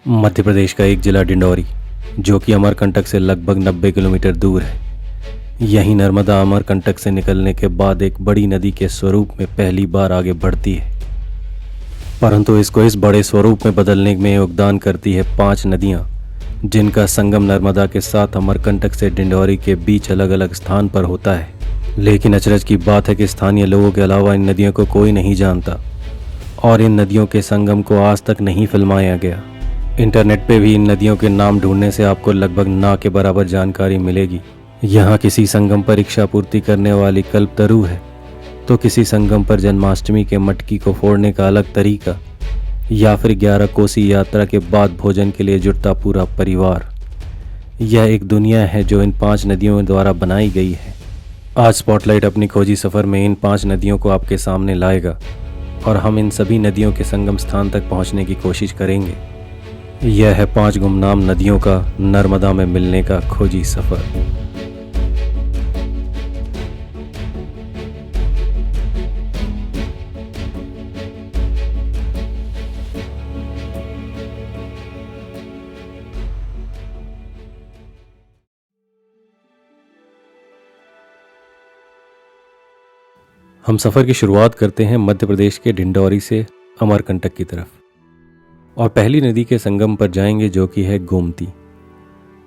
मध्य प्रदेश का एक जिला डिंडौरी, जो कि अमरकंटक से लगभग 90 किलोमीटर दूर है। यही नर्मदा अमरकंटक से निकलने के बाद एक बड़ी नदी के स्वरूप में पहली बार आगे बढ़ती है, परंतु इसको इस बड़े स्वरूप में बदलने में योगदान करती है 5 नदियां, जिनका संगम नर्मदा के साथ अमरकंटक से डिंडौरी के बीच अलग अलग स्थान पर होता है। लेकिन अचरज की बात है कि स्थानीय लोगों के अलावा इन नदियों को कोई नहीं जानता और इन नदियों के संगम को आज तक नहीं फिल्माया गया। इंटरनेट पे भी इन नदियों के नाम ढूंढने से आपको लगभग ना के बराबर जानकारी मिलेगी। यहाँ किसी संगम पर इच्छा पूर्ति करने वाली कल्पतरू है, तो किसी संगम पर जन्माष्टमी के मटकी को फोड़ने का अलग तरीका, या फिर 11 कोसी यात्रा के बाद भोजन के लिए जुटता पूरा परिवार। यह एक दुनिया है जो इन 5 नदियों द्वारा बनाई गई है। आज स्पॉटलाइट अपनी खोजी सफ़र में इन 5 नदियों को आपके सामने लाएगा और हम इन सभी नदियों के संगम स्थान तक पहुंचने की कोशिश करेंगे। यह है 5 गुमनाम नदियों का नर्मदा में मिलने का खोजी सफ़र। हम सफ़र की शुरुआत करते हैं मध्य प्रदेश के डिंडौरी से अमरकंटक की तरफ और पहली नदी के संगम पर जाएंगे, जो कि है गोमती।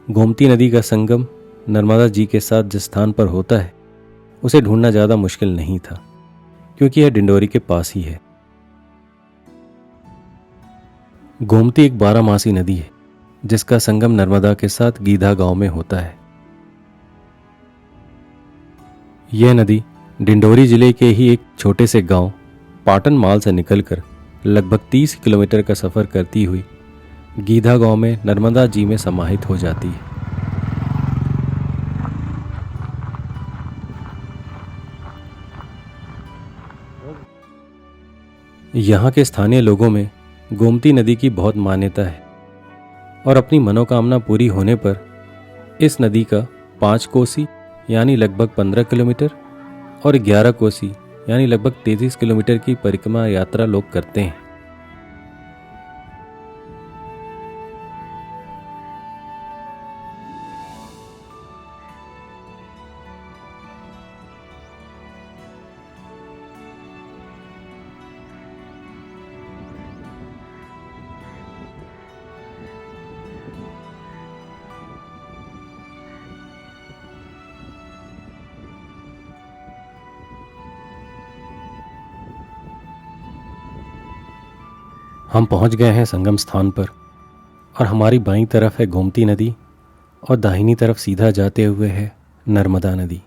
गोमती नदी का संगम नर्मदा जी के साथ जिस स्थान पर होता है, उसे ढूंढना ज़्यादा मुश्किल नहीं था, क्योंकि यह डिंडौरी के पास ही है। गोमती एक 12मासी नदी है, जिसका संगम नर्मदा के साथ गीधा गांव में होता है। यह नदी डिंडौरी जिले के ही एक छोटे से गांव पाटन माल से निकलकर लगभग 30 किलोमीटर का सफ़र करती हुई गीधा गांव में नर्मदा जी में समाहित हो जाती है। यहाँ के स्थानीय लोगों में गोमती नदी की बहुत मान्यता है और अपनी मनोकामना पूरी होने पर इस नदी का 5 कोसी यानी लगभग 15 किलोमीटर और 11 कोसी यानी लगभग 33 किलोमीटर की परिक्रमा यात्रा लोग करते हैं। हम पहुंच गए हैं संगम स्थान पर और हमारी बाईं तरफ है गोमती नदी और दाहिनी तरफ सीधा जाते हुए है नर्मदा नदी।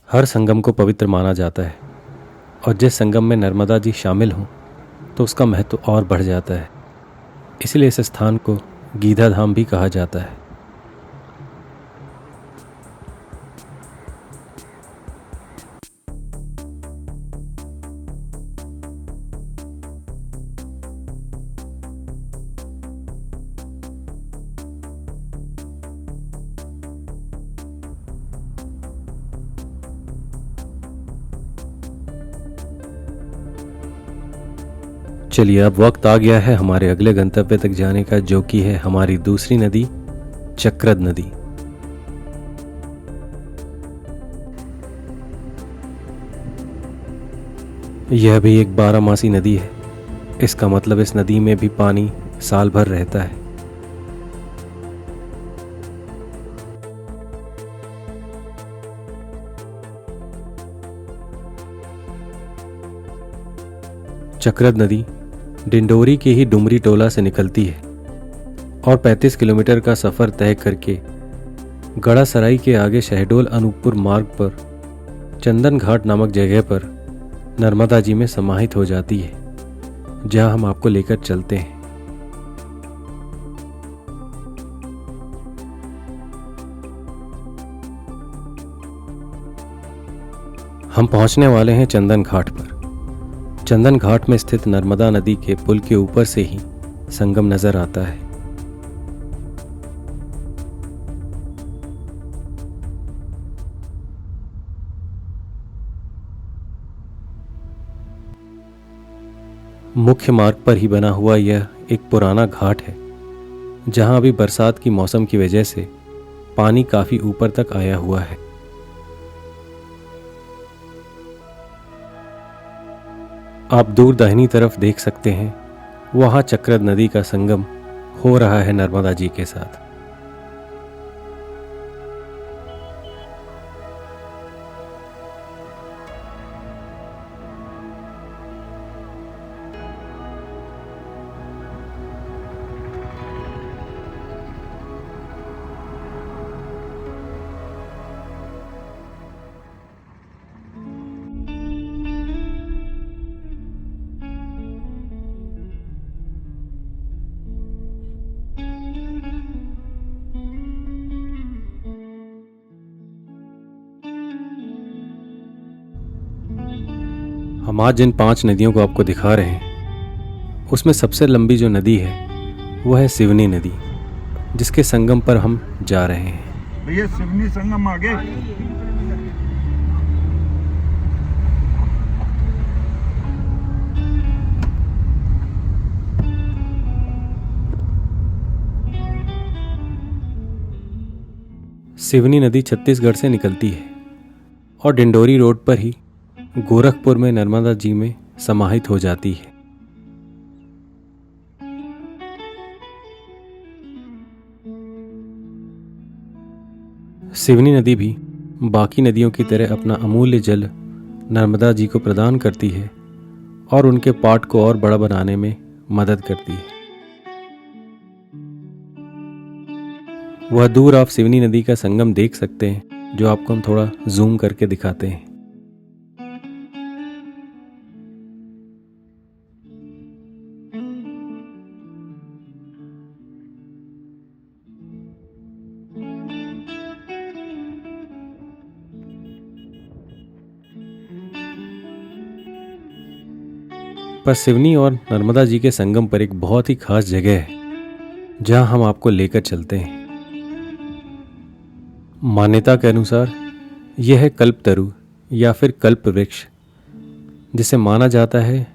हर संगम को पवित्र माना जाता है और जिस संगम में नर्मदा जी शामिल हों तो उसका महत्व और बढ़ जाता है। इसलिए इस स्थान को गीधा धाम भी कहा जाता है। चलिए अब वक्त आ गया है हमारे अगले गंतव्य तक जाने का, जो कि है हमारी दूसरी नदी, चक्रद नदी। यह भी एक बारहमासी नदी है। इसका मतलब इस नदी में भी पानी साल भर रहता है। चक्रद नदी डिंडोरी के ही डुमरी टोला से निकलती है और 35 किलोमीटर का सफ़र तय करके गड़ासराई के आगे शहडोल अनूपपुर मार्ग पर चंदन घाट नामक जगह पर नर्मदा जी में समाहित हो जाती है, जहां हम आपको लेकर चलते हैं। हम पहुंचने वाले हैं चंदन घाट पर। चंदन घाट में स्थित नर्मदा नदी के पुल के ऊपर से ही संगम नजर आता है। मुख्य मार्ग पर ही बना हुआ यह एक पुराना घाट है, जहां अभी बरसात की मौसम की वजह से पानी काफी ऊपर तक आया हुआ है। आप दूर दाहिनी तरफ देख सकते हैं, वहां चक्रद नदी का संगम हो रहा है नर्मदा जी के साथ। हम आज जिन 5 नदियों को आपको दिखा रहे हैं, उसमें सबसे लंबी जो नदी है वह है सिवनी नदी, जिसके संगम पर हम जा रहे हैं। भैया सिवनी संगम आगे। सिवनी नदी छत्तीसगढ़ से निकलती है और डिंडोरी रोड पर ही गोरखपुर में नर्मदा जी में समाहित हो जाती है। सिवनी नदी भी बाकी नदियों की तरह अपना अमूल्य जल नर्मदा जी को प्रदान करती है और उनके पाट को और बड़ा बनाने में मदद करती है। वह दूर आप सिवनी नदी का संगम देख सकते हैं, जो आपको हम थोड़ा जूम करके दिखाते हैं। पर सिवनी और नर्मदा जी के संगम पर एक बहुत ही खास जगह है, जहां हम आपको लेकर चलते हैं। मान्यता के अनुसार यह है कल्पतरु या फिर कल्प वृक्ष, जिसे माना जाता है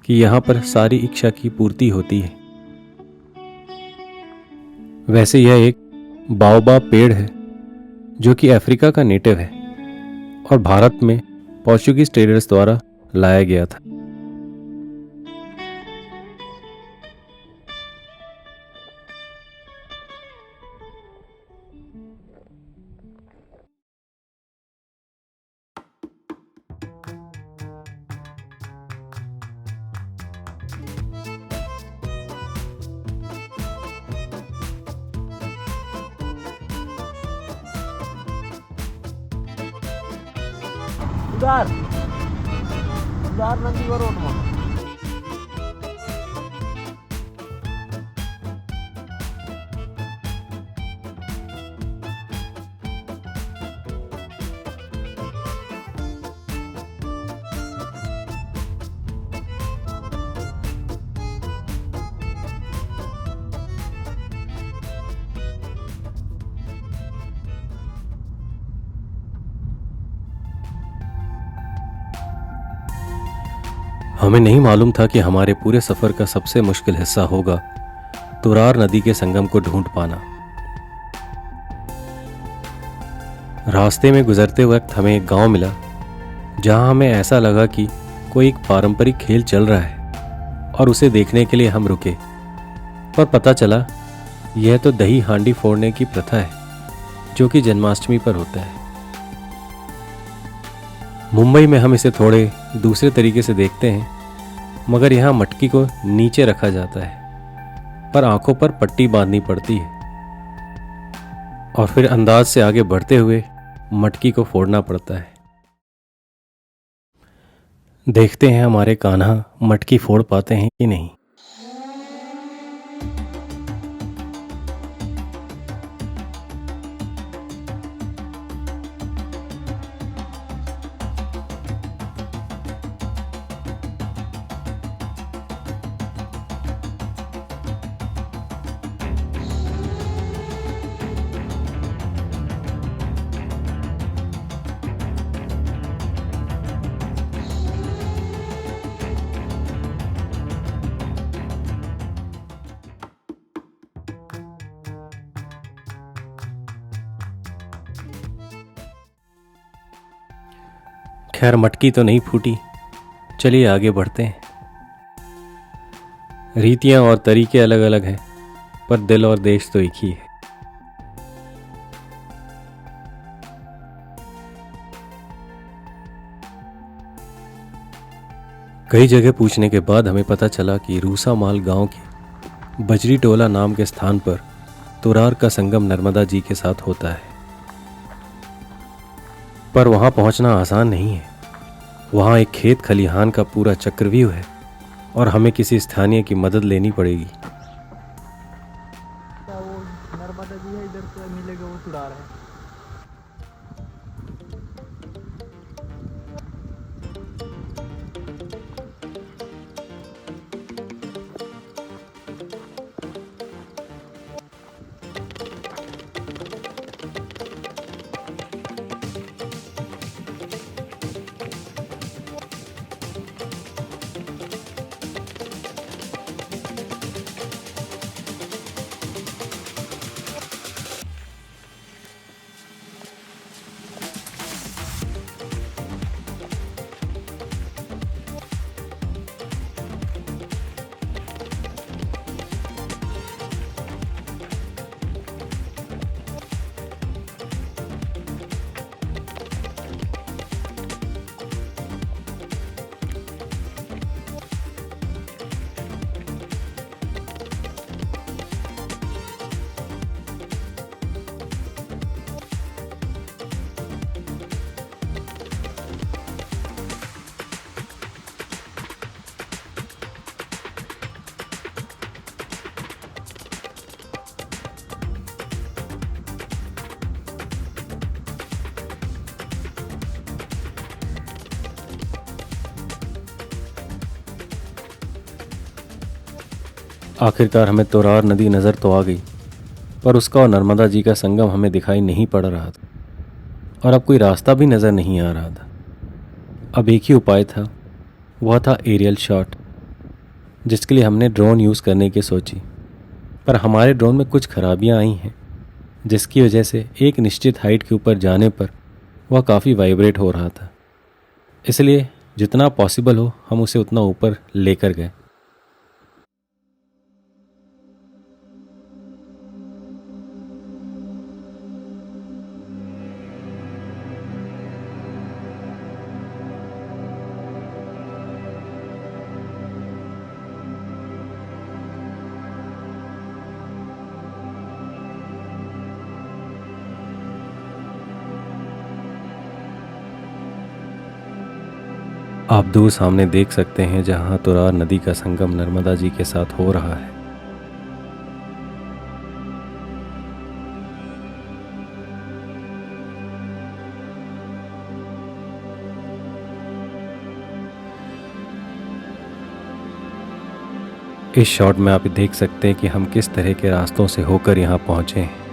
कि यहाँ पर सारी इच्छा की पूर्ति होती है। वैसे यह एक बाओबाब पेड़ है, जो कि अफ्रीका का नेटिव है और भारत में पोर्चुगीज ट्रेडर्स द्वारा लाया गया था। उधार नंदीवर रोड में हमें नहीं मालूम था कि हमारे पूरे सफर का सबसे मुश्किल हिस्सा होगा तुरार नदी के संगम को ढूंढ पाना। रास्ते में गुजरते वक्त हमें एक गांव मिला जहां हमें ऐसा लगा कि कोई एक पारंपरिक खेल चल रहा है और उसे देखने के लिए हम रुके, पर पता चला यह तो दही हांडी फोड़ने की प्रथा है जो कि जन्माष्टमी पर होता है। मुंबई में हम इसे थोड़े दूसरे तरीके से देखते हैं, मगर यहाँ मटकी को नीचे रखा जाता है पर आंखों पर पट्टी बांधनी पड़ती है और फिर अंदाज से आगे बढ़ते हुए मटकी को फोड़ना पड़ता है। देखते हैं हमारे कान्हा मटकी फोड़ पाते हैं कि नहीं। खैर मटकी तो नहीं फूटी, चलिए आगे बढ़ते हैं। रीतियां और तरीके अलग अलग हैं पर दिल और देश तो एक ही है। कई जगह पूछने के बाद हमें पता चला कि रूसामाल गांव के बजरी टोला नाम के स्थान पर तुरार का संगम नर्मदा जी के साथ होता है, पर वहां पहुंचना आसान नहीं है। वहां एक खेत खलिहान का पूरा चक्रव्यूह है और हमें किसी स्थानीय की मदद लेनी पड़ेगी। वो नर्मदा जी है, इधर से मिलेगा वो चुरा रहे हैं। आखिरकार हमें तुरार नदी नज़र तो आ गई, पर उसका और नर्मदा जी का संगम हमें दिखाई नहीं पड़ रहा था और अब कोई रास्ता भी नज़र नहीं आ रहा था। अब एक ही उपाय था, वह था एरियल शॉट, जिसके लिए हमने ड्रोन यूज़ करने की सोची। पर हमारे ड्रोन में कुछ खराबियां आई हैं, जिसकी वजह से एक निश्चित हाइट के ऊपर जाने पर वह काफ़ी वाइब्रेट हो रहा था। इसलिए जितना पॉसिबल हो हम उसे उतना ऊपर लेकर गए। आप दूर सामने देख सकते हैं जहां तुरार नदी का संगम नर्मदा जी के साथ हो रहा है। इस शॉट में आप देख सकते हैं कि हम किस तरह के रास्तों से होकर यहां पहुंचे हैं।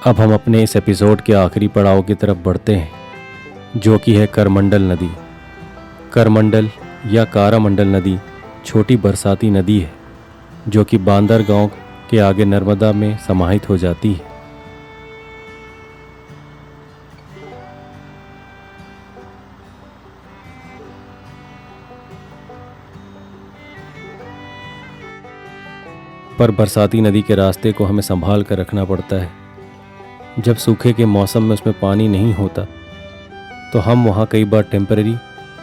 अब हम अपने इस एपिसोड के आखिरी पड़ाव की तरफ बढ़ते हैं, जो कि है करमंडल नदी। करमंडल या कारामंडल नदी छोटी बरसाती नदी है जो कि बांदर गांव के आगे नर्मदा में समाहित हो जाती है। पर बरसाती नदी के रास्ते को हमें संभाल कर रखना पड़ता है। जब सूखे के मौसम में उसमें पानी नहीं होता तो हम वहाँ कई बार टेम्पररी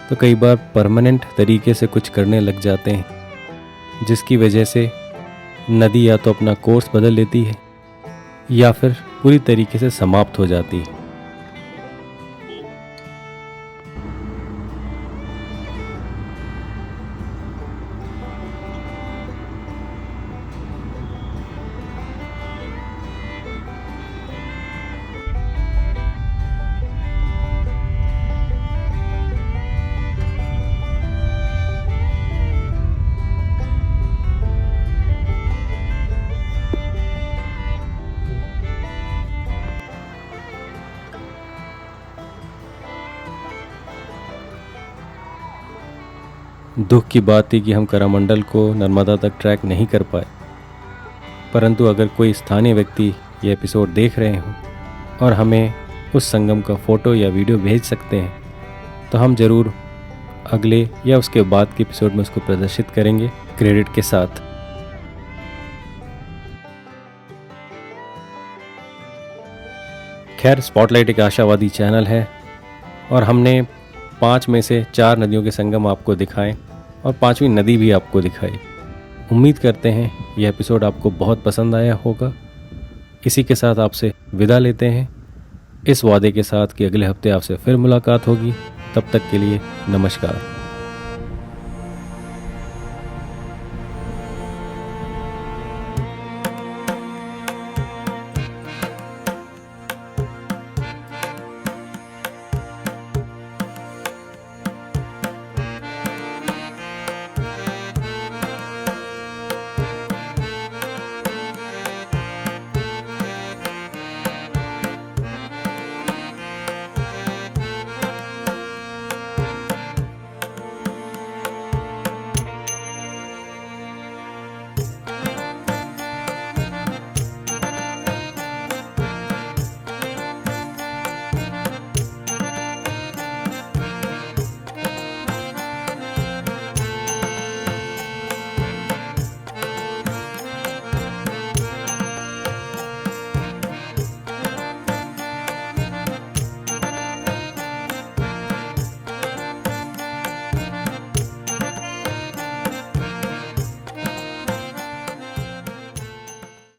तो कई बार परमानेंट तरीके से कुछ करने लग जाते हैं, जिसकी वजह से नदी या तो अपना कोर्स बदल लेती है या फिर पूरी तरीके से समाप्त हो जाती है। दुख की बात थी कि हम करमंडल को नर्मदा तक ट्रैक नहीं कर पाए, परंतु अगर कोई स्थानीय व्यक्ति ये एपिसोड देख रहे हों और हमें उस संगम का फ़ोटो या वीडियो भेज सकते हैं तो हम ज़रूर अगले या उसके बाद के एपिसोड में उसको प्रदर्शित करेंगे क्रेडिट के साथ। खैर, स्पॉटलाइट एक आशावादी चैनल है और हमने 5 में से 4 नदियों के संगम आपको दिखाएं और 5वीं नदी भी आपको दिखाई। उम्मीद करते हैं यह एपिसोड आपको बहुत पसंद आया होगा। इसी के साथ आपसे विदा लेते हैं, इस वादे के साथ कि अगले हफ्ते आपसे फिर मुलाकात होगी। तब तक के लिए नमस्कार।